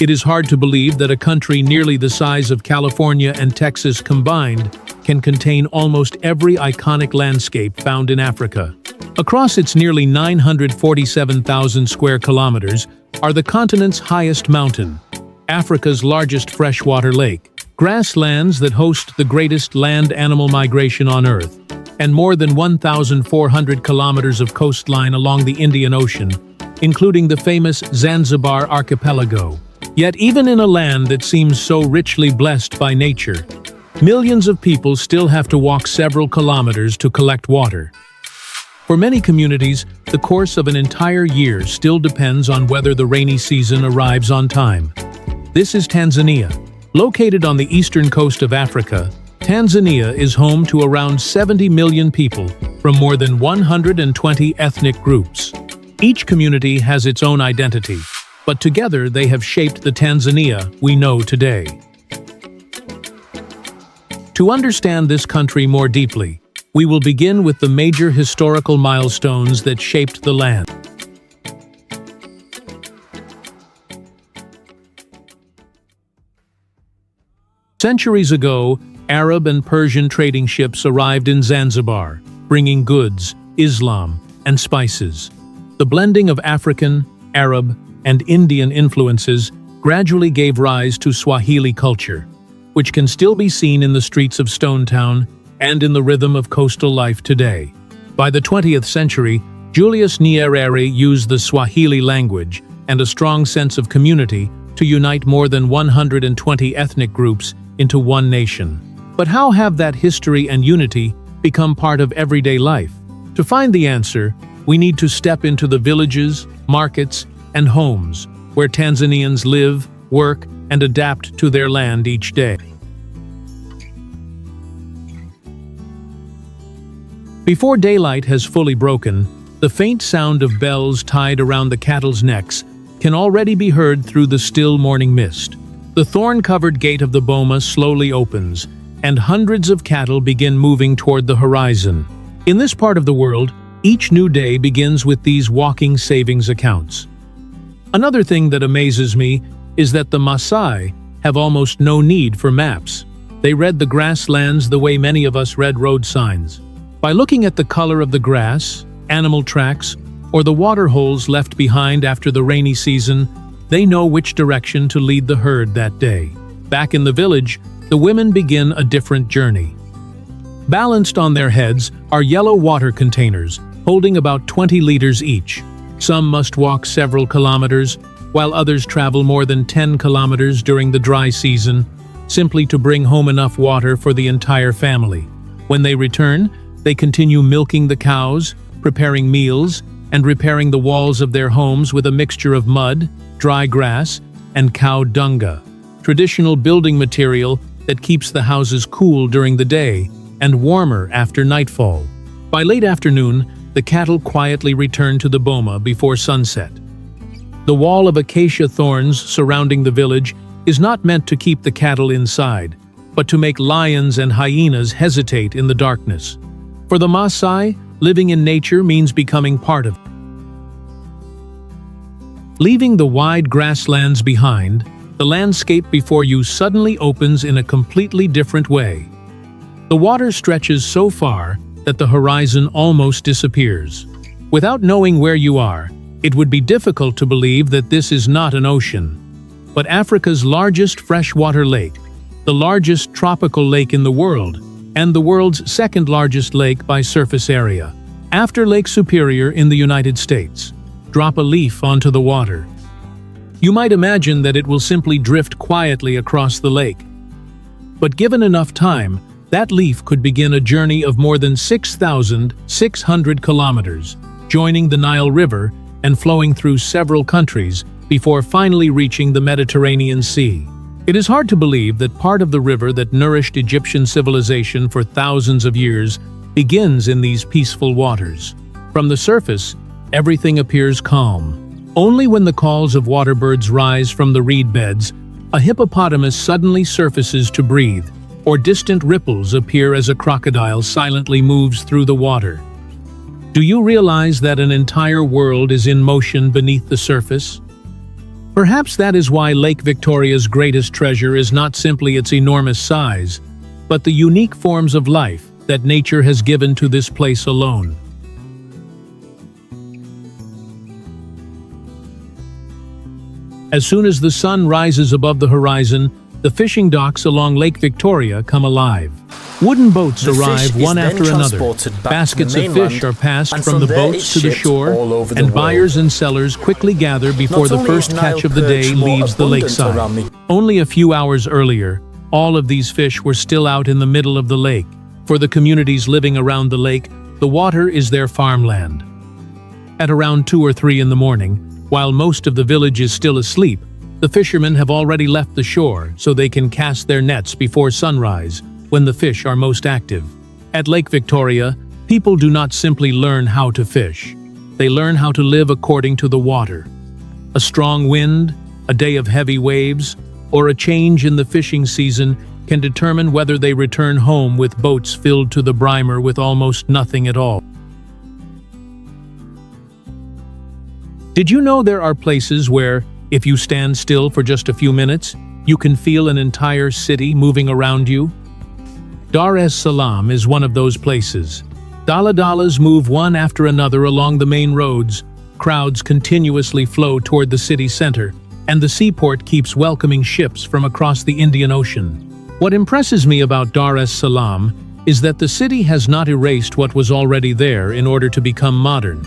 It is hard to believe that a country nearly the size of California and Texas combined can contain almost every iconic landscape found in Africa. Across its nearly 947,000 square kilometers are the continent's highest mountain, Africa's largest freshwater lake, grasslands that host the greatest land-animal migration on Earth, and more than 1,400 kilometers of coastline along the Indian Ocean, including the famous Zanzibar archipelago. Yet even in a land that seems so richly blessed by nature, millions of people still have to walk several kilometers to collect water. For many communities, the course of an entire year still depends on whether the rainy season arrives on time. This is Tanzania. Located on the eastern coast of Africa, Tanzania is home to around 70 million people from more than 120 ethnic groups. Each community has its own identity, but together they have shaped the Tanzania we know today. To understand this country more deeply, we will begin with the major historical milestones that shaped the land. Centuries ago, Arab and Persian trading ships arrived in Zanzibar, bringing goods, Islam, and spices. The blending of African, Arab, and Indian influences gradually gave rise to Swahili culture, which can still be seen in the streets of Stone Town and in the rhythm of coastal life today. By the 20th century, Julius Nyerere used the Swahili language and a strong sense of community to unite more than 120 ethnic groups into one nation. But how have that history and unity become part of everyday life? To find the answer, we need to step into the villages, markets, and homes where Tanzanians live, work, and adapt to their land each day. Before daylight has fully broken, the faint sound of bells tied around the cattle's necks can already be heard through the still morning mist. The thorn-covered gate of the boma slowly opens, and hundreds of cattle begin moving toward the horizon. In this part of the world, each new day begins with these walking savings accounts. Another thing that amazes me is that the Maasai have almost no need for maps. They read the grasslands the way many of us read road signs. By looking at the color of the grass, animal tracks, or the water holes left behind after the rainy season, they know which direction to lead the herd that day. Back in the village, the women begin a different journey. Balanced on their heads are yellow water containers, holding about 20 liters each. Some must walk several kilometers, while others travel more than 10 kilometers during the dry season, simply to bring home enough water for the entire family. When they return, they continue milking the cows, preparing meals, and repairing the walls of their homes with a mixture of mud, dry grass, and cow dunga, traditional building material that keeps the houses cool during the day and warmer after nightfall. By late afternoon, the cattle quietly return to the boma before sunset. The wall of acacia thorns surrounding the village is not meant to keep the cattle inside, but to make lions and hyenas hesitate in the darkness. For the Maasai, living in nature means becoming part of it. Leaving the wide grasslands behind, the landscape before you suddenly opens in a completely different way. The water stretches so far that the horizon almost disappears. Without knowing where you are, it would be difficult to believe that this is not an ocean. But Africa's largest freshwater lake, the largest tropical lake in the world, and the world's second largest lake by surface area, after Lake Superior in the United States, drop a leaf onto the water. You might imagine that it will simply drift quietly across the lake. But given enough time, that leaf could begin a journey of more than 6,600 kilometers, joining the Nile River and flowing through several countries before finally reaching the Mediterranean Sea. It is hard to believe that part of the river that nourished Egyptian civilization for thousands of years begins in these peaceful waters. From the surface, everything appears calm. Only when the calls of waterbirds rise from the reed beds, a hippopotamus suddenly surfaces to breathe, or distant ripples appear as a crocodile silently moves through the water. Do you realize that an entire world is in motion beneath the surface? Perhaps that is why Lake Victoria's greatest treasure is not simply its enormous size, but the unique forms of life that nature has given to this place alone. As soon as the sun rises above the horizon, the fishing docks along Lake Victoria come alive. Wooden boats arrive one after another. Baskets of fish are passed from the boats to the shore, and buyers and sellers quickly gather before the first catch of the day leaves the lakeside. Only a few hours earlier, all of these fish were still out in the middle of the lake. For the communities living around the lake, the water is their farmland. At around 2 or 3 in the morning, while most of the village is still asleep, the fishermen have already left the shore so they can cast their nets before sunrise, when the fish are most active. At Lake Victoria, people do not simply learn how to fish. They learn how to live according to the water. A strong wind, a day of heavy waves, or a change in the fishing season can determine whether they return home with boats filled to the brimmer with almost nothing at all. Did you know there are places where, if you stand still for just a few minutes, you can feel an entire city moving around you? Dar es Salaam is one of those places. Dala-dalas move one after another along the main roads, crowds continuously flow toward the city center, and the seaport keeps welcoming ships from across the Indian Ocean. What impresses me about Dar es Salaam is that the city has not erased what was already there in order to become modern.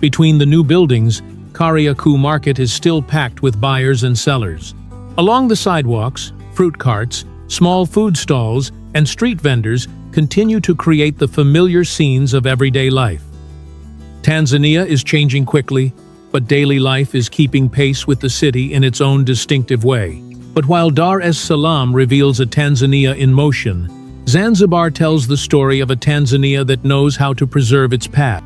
Between the new buildings, Kariakoo Market is still packed with buyers and sellers. Along the sidewalks, fruit carts, small food stalls, and street vendors continue to create the familiar scenes of everyday life. Tanzania is changing quickly, but daily life is keeping pace with the city in its own distinctive way. But while Dar es Salaam reveals a Tanzania in motion, Zanzibar tells the story of a Tanzania that knows how to preserve its past.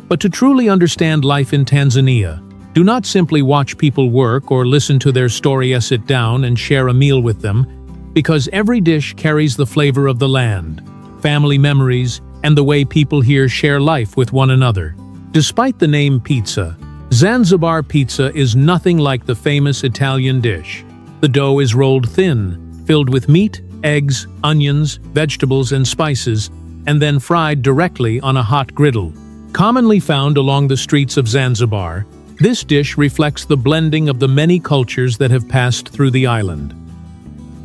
But to truly understand life in Tanzania, do not simply watch people work or listen to their story. Sit down and share a meal with them, because every dish carries the flavor of the land, family memories, and the way people here share life with one another. Despite the name pizza, Zanzibar pizza is nothing like the famous Italian dish. The dough is rolled thin, filled with meat, eggs, onions, vegetables, and spices, and then fried directly on a hot griddle. Commonly found along the streets of Zanzibar, this dish reflects the blending of the many cultures that have passed through the island.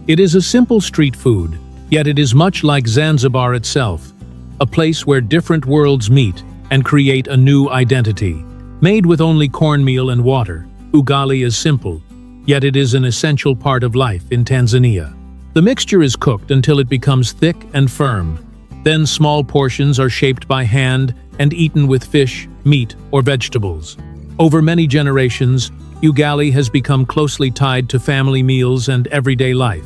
It is a simple street food, yet it is much like Zanzibar itself, a place where different worlds meet and create a new identity. Made with only cornmeal and water, ugali is simple, yet it is an essential part of life in Tanzania. The mixture is cooked until it becomes thick and firm. Then small portions are shaped by hand and eaten with fish, meat, or vegetables. Over many generations, ugali has become closely tied to family meals and everyday life.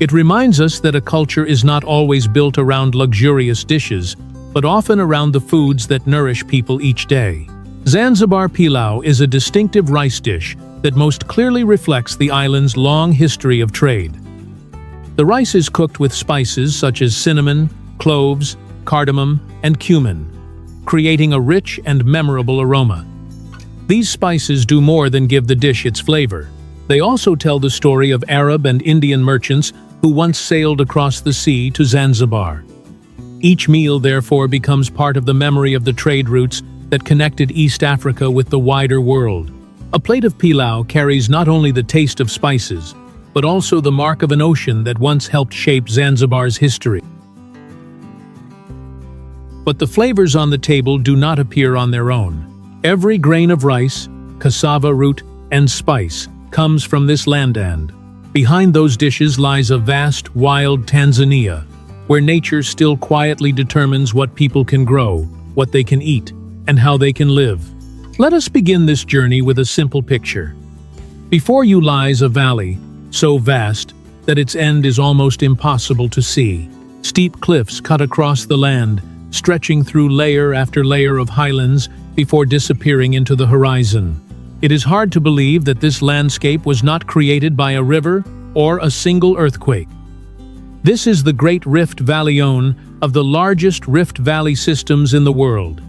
It reminds us that a culture is not always built around luxurious dishes, but often around the foods that nourish people each day. Zanzibar pilau is a distinctive rice dish that most clearly reflects the island's long history of trade. The rice is cooked with spices such as cinnamon, cloves, cardamom, and cumin, creating a rich and memorable aroma. These spices do more than give the dish its flavor. They also tell the story of Arab and Indian merchants who once sailed across the sea to Zanzibar. Each meal, therefore, becomes part of the memory of the trade routes that connected East Africa with the wider world. A plate of pilau carries not only the taste of spices, but also the mark of an ocean that once helped shape Zanzibar's history. But the flavors on the table do not appear on their own. Every grain of rice, cassava root, and spice comes from this landand. Behind those dishes lies a vast, wild Tanzania, where nature still quietly determines what people can grow, what they can eat, and how they can live. Let us begin this journey with a simple picture. Before you lies a valley, so vast that its end is almost impossible to see. Steep cliffs cut across the land, stretching through layer after layer of highlands before disappearing into the horizon. It is hard to believe that this landscape was not created by a river or a single earthquake. This is the Great Rift Valley, one of the largest rift valley systems in the world,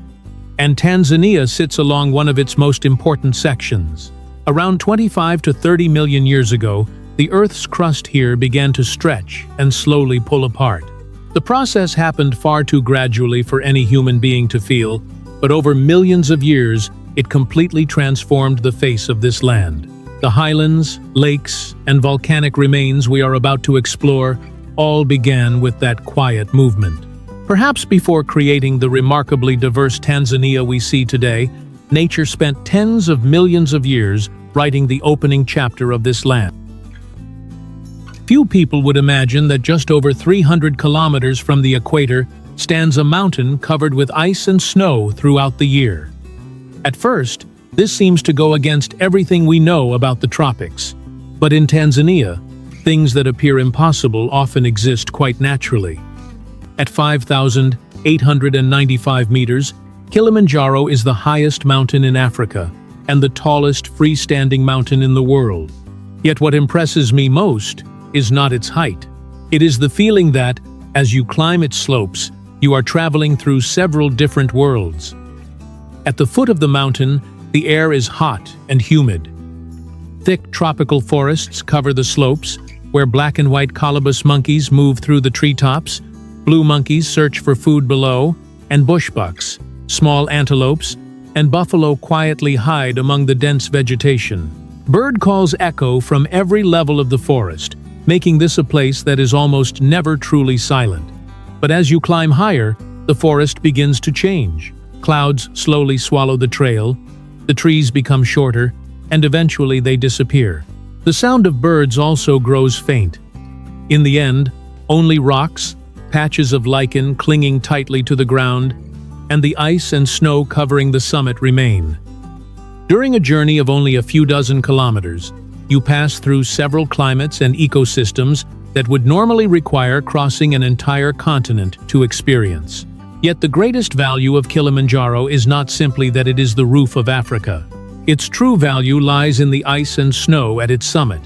and Tanzania sits along one of its most important sections. Around 25 to 30 million years ago, the Earth's crust here began to stretch and slowly pull apart. The process happened far too gradually for any human being to feel, but over millions of years, it completely transformed the face of this land. The highlands, lakes, and volcanic remains we are about to explore all began with that quiet movement. Perhaps before creating the remarkably diverse Tanzania we see today, nature spent tens of millions of years writing the opening chapter of this land. Few people would imagine that just over 300 kilometers from the equator stands a mountain covered with ice and snow throughout the year. At first, this seems to go against everything we know about the tropics. But in Tanzania, things that appear impossible often exist quite naturally. At 5,895 meters, Kilimanjaro is the highest mountain in Africa and the tallest freestanding mountain in the world. Yet what impresses me most is not its height. It is the feeling that, as you climb its slopes, you are traveling through several different worlds. At the foot of the mountain, the air is hot and humid. Thick tropical forests cover the slopes, where black and white colobus monkeys move through the treetops, blue monkeys search for food below, and bushbucks, small antelopes, and buffalo quietly hide among the dense vegetation. Bird calls echo from every level of the forest, making this a place that is almost never truly silent. But as you climb higher, the forest begins to change. Clouds slowly swallow the trail, the trees become shorter, and eventually they disappear. The sound of birds also grows faint. In the end, only rocks, patches of lichen clinging tightly to the ground, and the ice and snow covering the summit remain. During a journey of only a few dozen kilometers, you pass through several climates and ecosystems that would normally require crossing an entire continent to experience. Yet the greatest value of Kilimanjaro is not simply that it is the roof of Africa. Its true value lies in the ice and snow at its summit.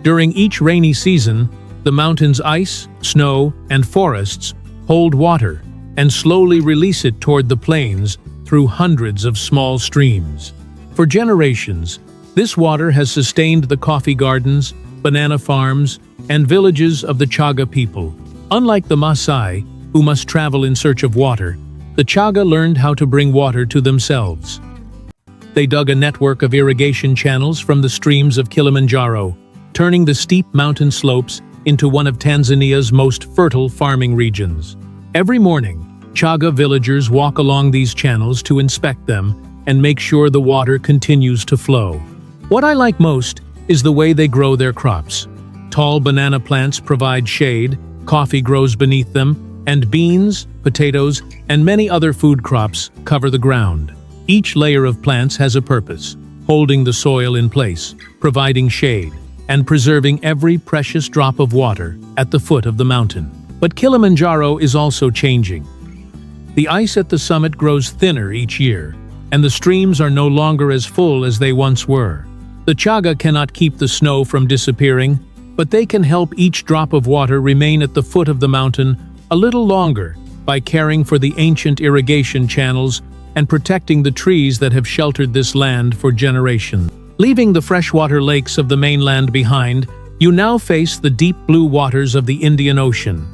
During each rainy season, the mountain's ice, snow, and forests hold water and slowly release it toward the plains through hundreds of small streams. For generations, this water has sustained the coffee gardens, banana farms, and villages of the Chaga people. Unlike the Maasai, who must travel in search of water, the Chaga learned how to bring water to themselves. They dug a network of irrigation channels from the streams of Kilimanjaro, turning the steep mountain slopes into one of Tanzania's most fertile farming regions. Every morning, Chaga villagers walk along these channels to inspect them and make sure the water continues to flow. What I like most is the way they grow their crops. Tall banana plants provide shade, coffee grows beneath them, and beans, potatoes, and many other food crops cover the ground. Each layer of plants has a purpose, holding the soil in place, providing shade, and preserving every precious drop of water at the foot of the mountain. But Kilimanjaro is also changing. The ice at the summit grows thinner each year, and the streams are no longer as full as they once were. The Chaga cannot keep the snow from disappearing, but they can help each drop of water remain at the foot of the mountain a little longer by caring for the ancient irrigation channels and protecting the trees that have sheltered this land for generations. Leaving the freshwater lakes of the mainland behind, you now face the deep blue waters of the Indian Ocean.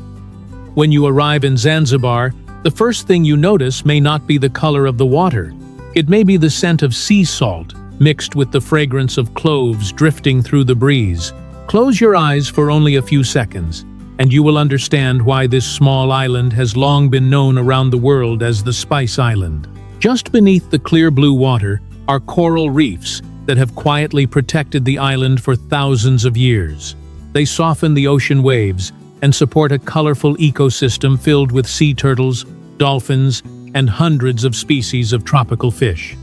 When you arrive in Zanzibar, the first thing you notice may not be the color of the water. It may be the scent of sea salt, mixed with the fragrance of cloves drifting through the breeze. Close your eyes for only a few seconds, and you will understand why this small island has long been known around the world as the Spice Island. Just beneath the clear blue water are coral reefs that have quietly protected the island for thousands of years. They soften the ocean waves and support a colorful ecosystem filled with sea turtles, dolphins, and hundreds of species of tropical fish.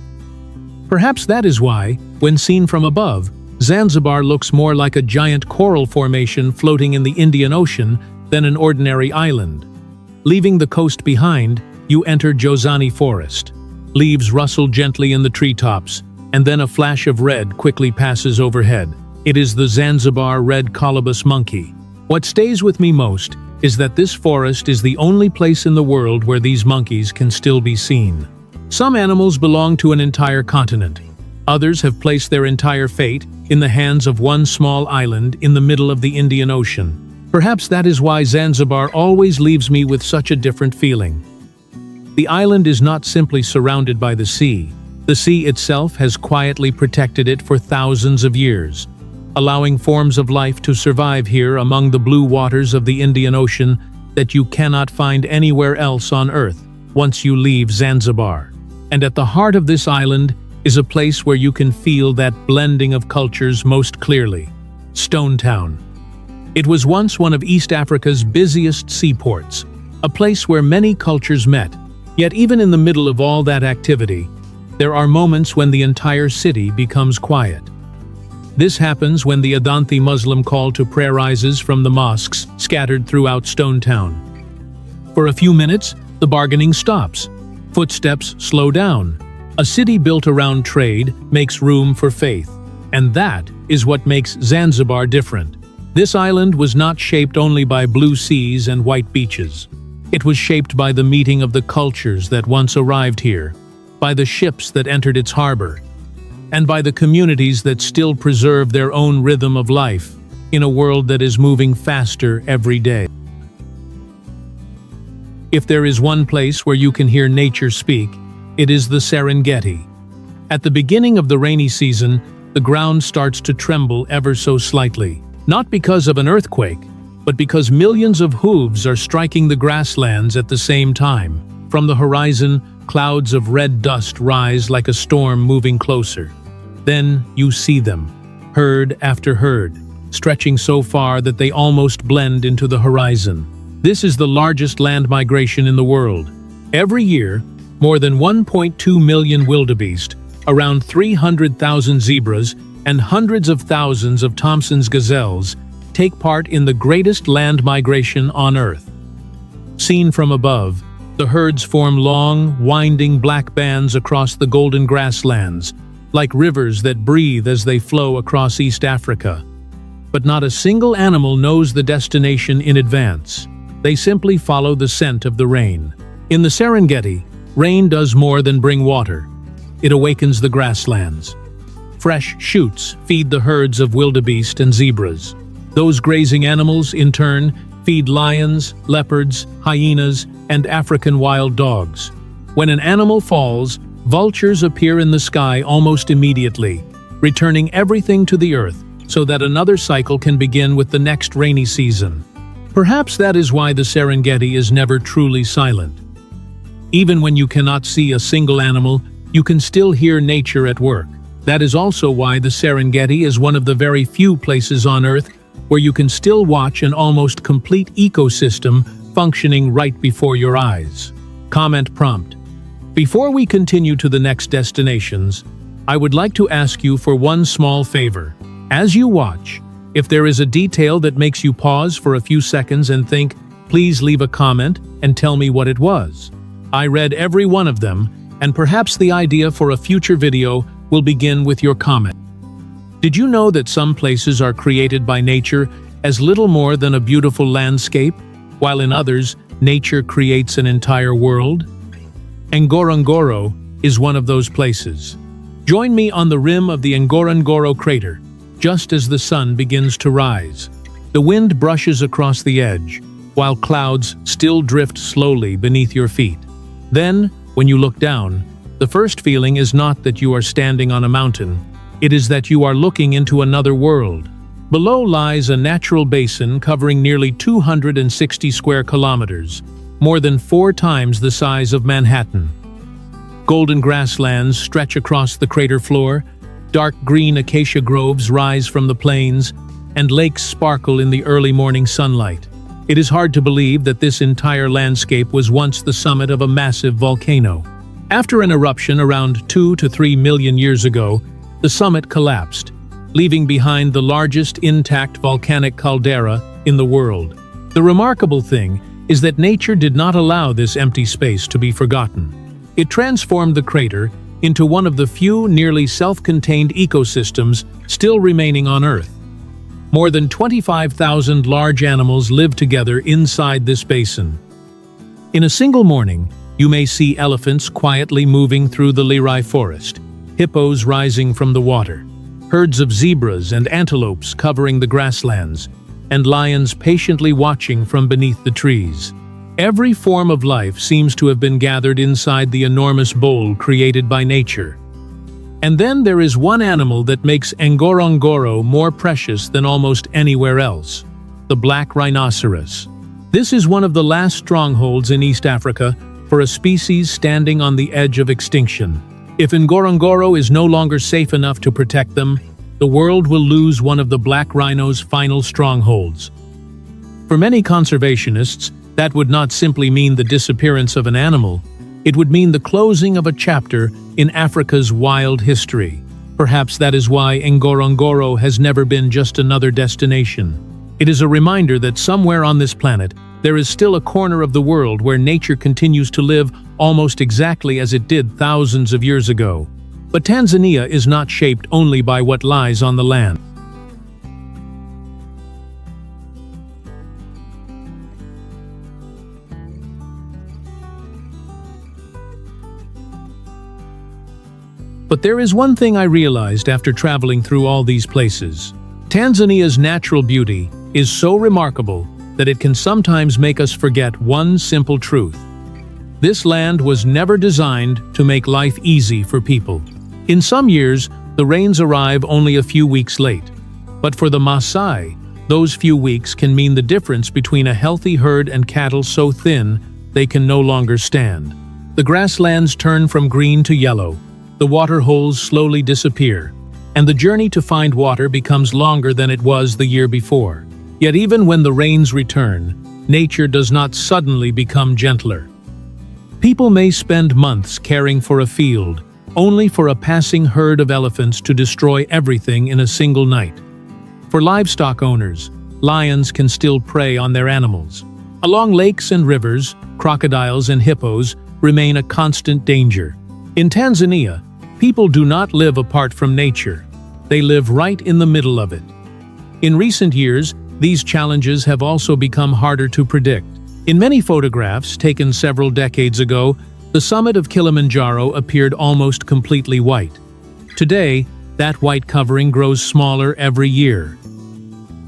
Perhaps that is why, when seen from above, Zanzibar looks more like a giant coral formation floating in the Indian Ocean than an ordinary island. Leaving the coast behind, you enter Jozani Forest. Leaves rustle gently in the treetops, and then a flash of red quickly passes overhead. It is the Zanzibar red colobus monkey. What stays with me most is that this forest is the only place in the world where these monkeys can still be seen. Some animals belong to an entire continent. Others have placed their entire fate in the hands of one small island in the middle of the Indian Ocean. Perhaps that is why Zanzibar always leaves me with such a different feeling. The island is not simply surrounded by the sea. The sea itself has quietly protected it for thousands of years, allowing forms of life to survive here among the blue waters of the Indian Ocean that you cannot find anywhere else on Earth once you leave Zanzibar. And at the heart of this island is a place where you can feel that blending of cultures most clearly: Stone Town. It was once one of East Africa's busiest seaports, a place where many cultures met. Yet even in the middle of all that activity, there are moments when the entire city becomes quiet. This happens when the Adanthi Muslim call to prayer rises from the mosques scattered throughout Stone Town. For a few minutes, the bargaining stops. Footsteps slow down. A city built around trade makes room for faith. And that is what makes Zanzibar different. This island was not shaped only by blue seas and white beaches. It was shaped by the meeting of the cultures that once arrived here, by the ships that entered its harbor, and by the communities that still preserve their own rhythm of life in a world that is moving faster every day. If there is one place where you can hear nature speak, it is the Serengeti. At the beginning of the rainy season, the ground starts to tremble ever so slightly, not because of an earthquake, but because millions of hooves are striking the grasslands at the same time. From the horizon, clouds of red dust rise like a storm moving closer. Then you see them, herd after herd, stretching so far that they almost blend into the horizon. This is the largest land migration in the world. Every year, more than 1.2 million wildebeest, around 300,000 zebras, and hundreds of thousands of Thompson's gazelles take part in the greatest land migration on Earth. Seen from above, the herds form long, winding black bands across the golden grasslands, like rivers that breathe as they flow across East Africa. But not a single animal knows the destination in advance. They simply follow the scent of the rain. In the Serengeti, rain does more than bring water. It awakens the grasslands. Fresh shoots feed the herds of wildebeest and zebras. Those grazing animals, in turn, feed lions, leopards, hyenas, and African wild dogs. When an animal falls, vultures appear in the sky almost immediately, returning everything to the earth so that another cycle can begin with the next rainy season. Perhaps that is why the Serengeti is never truly silent. Even when you cannot see a single animal, you can still hear nature at work. That is also why the Serengeti is one of the very few places on Earth where you can still watch an almost complete ecosystem functioning right before your eyes. Comment prompt. Before we continue to the next destinations, I would like to ask you for one small favor. As you watch, if there is a detail that makes you pause for a few seconds and think, please leave a comment and tell me what it was. I read every one of them, and perhaps the idea for a future video will begin with your comment. Did you know that some places are created by nature as little more than a beautiful landscape, while in others, nature creates an entire world? Ngorongoro is one of those places. Join me on the rim of the Ngorongoro crater, just as the sun begins to rise. The wind brushes across the edge, while clouds still drift slowly beneath your feet. Then, when you look down, the first feeling is not that you are standing on a mountain. It is that you are looking into another world. Below lies a natural basin covering nearly 260 square kilometers, more than 4 times the size of Manhattan. Golden grasslands stretch across the crater floor, dark green acacia groves rise from the plains, and lakes sparkle in the early morning sunlight. It is hard to believe that this entire landscape was once the summit of a massive volcano. After an eruption around 2 to 3 million years ago, the summit collapsed, leaving behind the largest intact volcanic caldera in the world. The remarkable thing is that nature did not allow this empty space to be forgotten. It transformed the crater into one of the few nearly self-contained ecosystems still remaining on Earth. More than 25,000 large animals live together inside this basin. In a single morning, you may see elephants quietly moving through the Lirai forest, hippos rising from the water, herds of zebras and antelopes covering the grasslands, and lions patiently watching from beneath the trees. Every form of life seems to have been gathered inside the enormous bowl created by nature. And then there is one animal that makes ngorongoro more precious than almost anywhere else: the black rhinoceros. This is one of the last strongholds in East Africa for a species standing on the edge of extinction. If Ngorongoro is no longer safe enough to protect them, the world will lose one of the black rhino's final strongholds. For many conservationists, that would not simply mean the disappearance of an animal. It would mean the closing of a chapter in Africa's wild history. Perhaps that is why Ngorongoro has never been just another destination. It is a reminder that somewhere on this planet, there is still a corner of the world where nature continues to live almost exactly as it did thousands of years ago. But Tanzania is not shaped only by what lies on the land. But there is one thing I realized after traveling through all these places. Tanzania's natural beauty is so remarkable that it can sometimes make us forget one simple truth. This land was never designed to make life easy for people. In some years, the rains arrive only a few weeks late. But for the Maasai, those few weeks can mean the difference between a healthy herd and cattle so thin they can no longer stand. The grasslands turn from green to yellow, the water holes slowly disappear, and the journey to find water becomes longer than it was the year before. Yet even when the rains return, nature does not suddenly become gentler. People may spend months caring for a field, only for a passing herd of elephants to destroy everything in a single night. For livestock owners, lions can still prey on their animals. Along lakes and rivers, crocodiles and hippos remain a constant danger. In Tanzania, people do not live apart from nature. They live right in the middle of it. In recent years, these challenges have also become harder to predict. In many photographs taken several decades ago, the summit of Kilimanjaro appeared almost completely white. Today, that white covering grows smaller every year.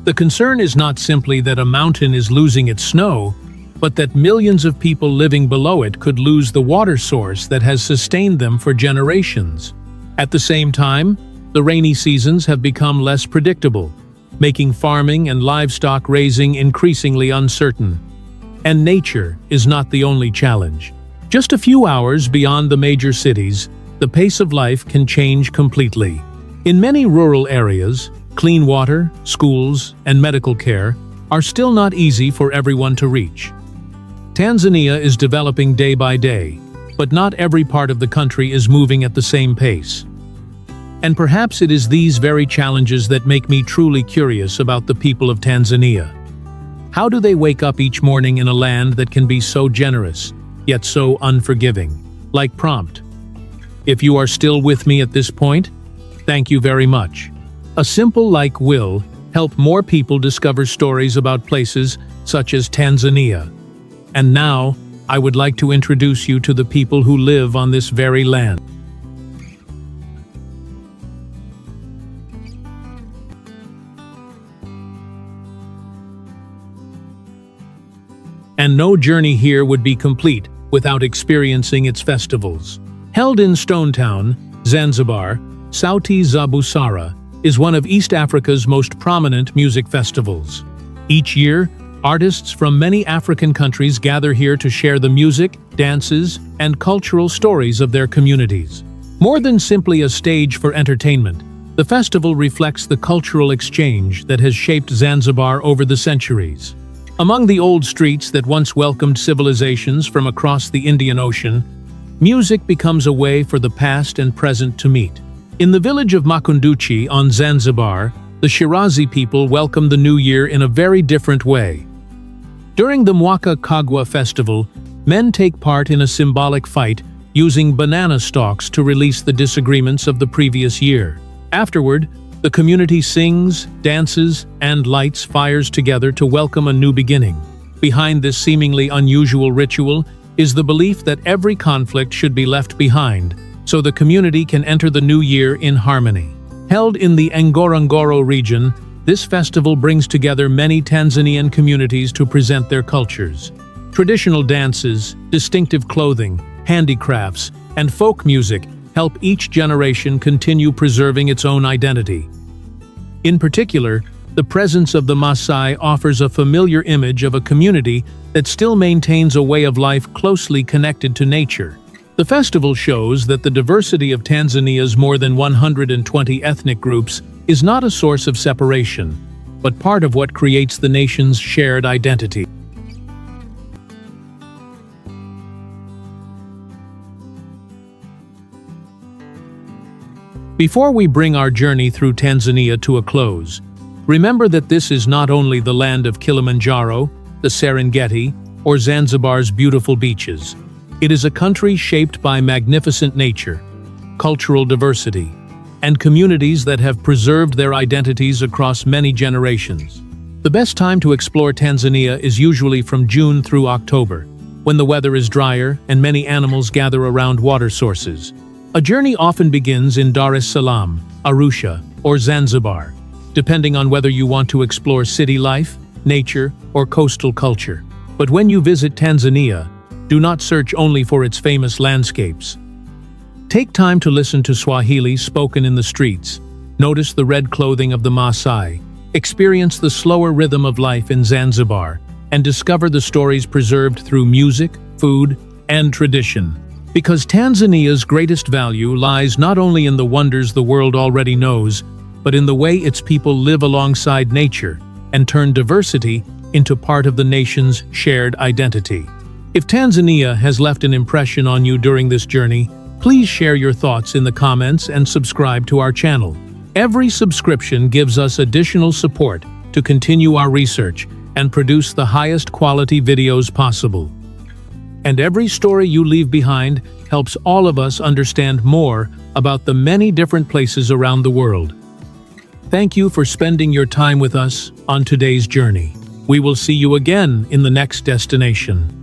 The concern is not simply that a mountain is losing its snow, but that millions of people living below it could lose the water source that has sustained them for generations. At the same time, the rainy seasons have become less predictable, making farming and livestock raising increasingly uncertain. And nature is not the only challenge. Just a few hours beyond the major cities, the pace of life can change completely. In many rural areas, clean water, schools, and medical care are still not easy for everyone to reach. Tanzania is developing day by day, but not every part of the country is moving at the same pace. And perhaps it is these very challenges that make me truly curious about the people of Tanzania. How do they wake up each morning in a land that can be so generous, yet so unforgiving? Like prompt. If you are still with me at this point, thank you very much. A simple like will help more people discover stories about places such as Tanzania. And now, I would like to introduce you to the people who live on this very land. And no journey here would be complete without experiencing its festivals. Held in Stone Town, Zanzibar, Sauti za Busara is one of East Africa's most prominent music festivals. Each year, artists from many African countries gather here to share the music, dances, and cultural stories of their communities. More than simply a stage for entertainment, the festival reflects the cultural exchange that has shaped Zanzibar over the centuries. Among the old streets that once welcomed civilizations from across the Indian Ocean, music becomes a way for the past and present to meet. In the village of Makunduchi on Zanzibar, the Shirazi people welcome the new year in a very different way. During the Mwaka Kagwa festival, men take part in a symbolic fight using banana stalks to release the disagreements of the previous year. Afterward, the community sings, dances, and lights fires together to welcome a new beginning. Behind this seemingly unusual ritual is the belief that every conflict should be left behind, so the community can enter the new year in harmony. Held in the Ngorongoro region, this festival brings together many Tanzanian communities to present their cultures. Traditional dances, distinctive clothing, handicrafts, and folk music help each generation continue preserving its own identity. In particular, the presence of the Maasai offers a familiar image of a community that still maintains a way of life closely connected to nature. The festival shows that the diversity of Tanzania's more than 120 ethnic groups is not a source of separation, but part of what creates the nation's shared identity. Before we bring our journey through Tanzania to a close, remember that this is not only the land of Kilimanjaro, the Serengeti, or Zanzibar's beautiful beaches. It is a country shaped by magnificent nature, cultural diversity, and communities that have preserved their identities across many generations. The best time to explore Tanzania is usually from June through October, when the weather is drier and many animals gather around water sources. A journey often begins in Dar es Salaam, Arusha, or Zanzibar, depending on whether you want to explore city life, nature, or coastal culture. But when you visit Tanzania, do not search only for its famous landscapes. Take time to listen to Swahili spoken in the streets, notice the red clothing of the Maasai, experience the slower rhythm of life in Zanzibar, and discover the stories preserved through music, food, and tradition. Because Tanzania's greatest value lies not only in the wonders the world already knows, but in the way its people live alongside nature and turn diversity into part of the nation's shared identity. If Tanzania has left an impression on you during this journey, please share your thoughts in the comments and subscribe to our channel. Every subscription gives us additional support to continue our research and produce the highest quality videos possible. And every story you leave behind helps all of us understand more about the many different places around the world. Thank you for spending your time with us on today's journey. We will see you again in the next destination.